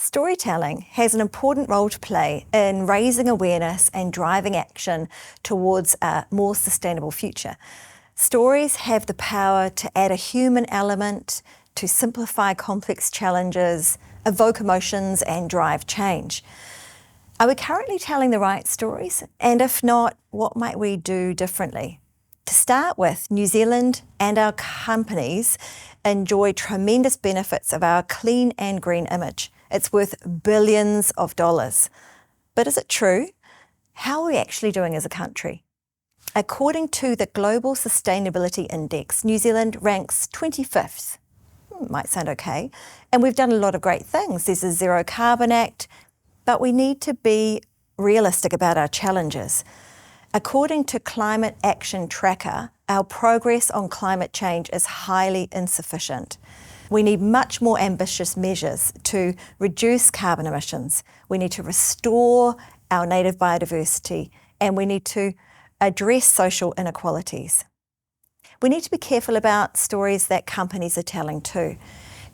Storytelling has an important role to play in raising awareness and driving action towards a more sustainable future. Stories have the power to add a human element, to simplify complex challenges, evoke emotions and drive change. Are we currently telling the right stories? And if not, what might we do differently? To start with, New Zealand and our companies enjoy tremendous benefits of our clean and green image. It's worth billions of dollars. But is it true? How are we actually doing as a country? According to the Global Sustainability Index, New Zealand ranks 25th. Might sound okay. And we've done a lot of great things. There's a Zero Carbon Act, but we need to be realistic about our challenges. According to Climate Action Tracker, our progress on climate change is highly insufficient. We need much more ambitious measures to reduce carbon emissions. We need to restore our native biodiversity, and we need to address social inequalities. We need to be careful about stories that companies are telling too.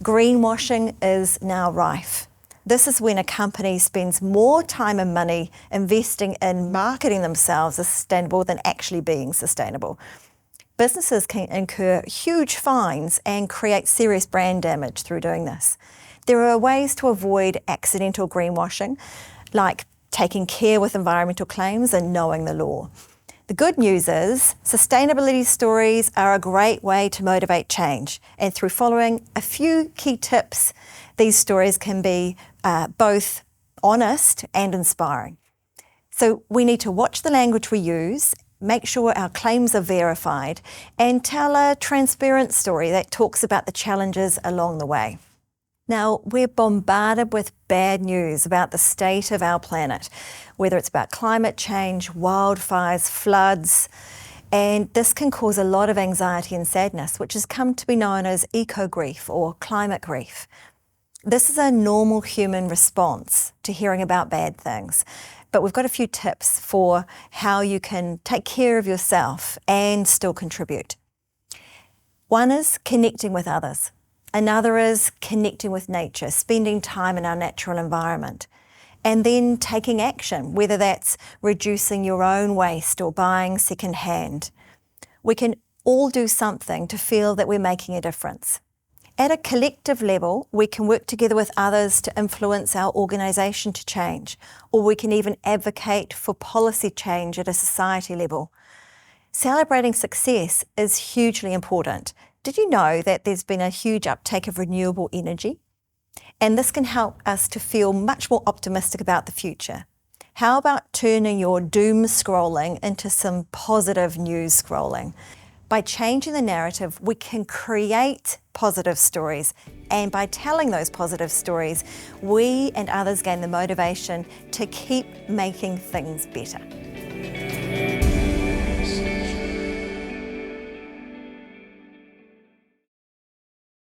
Greenwashing is now rife. This is when a company spends more time and money investing in marketing themselves as sustainable than actually being sustainable. Businesses can incur huge fines and create serious brand damage through doing this. There are ways to avoid accidental greenwashing, like taking care with environmental claims and knowing the law. The good news is sustainability stories are a great way to motivate change, and through following a few key tips, these stories can be both honest and inspiring. So we need to watch the language we use, make sure our claims are verified, and tell a transparent story that talks about the challenges along the way. Now, we're bombarded with bad news about the state of our planet, whether it's about climate change, wildfires, floods, and this can cause a lot of anxiety and sadness, which has come to be known as eco-grief or climate grief. This is a normal human response to hearing about bad things, but we've got a few tips for how you can take care of yourself and still contribute. One is connecting with others. Another is connecting with nature, spending time in our natural environment, and then taking action, whether that's reducing your own waste or buying secondhand. We can all do something to feel that we're making a difference. At a collective level, we can work together with others to influence our organisation to change, or we can even advocate for policy change at a society level. Celebrating success is hugely important. Did you know that there's been a huge uptake of renewable energy? And this can help us to feel much more optimistic about the future. How about turning your doom scrolling into some positive news scrolling? By changing the narrative, we can create positive stories. And by telling those positive stories, we and others gain the motivation to keep making things better.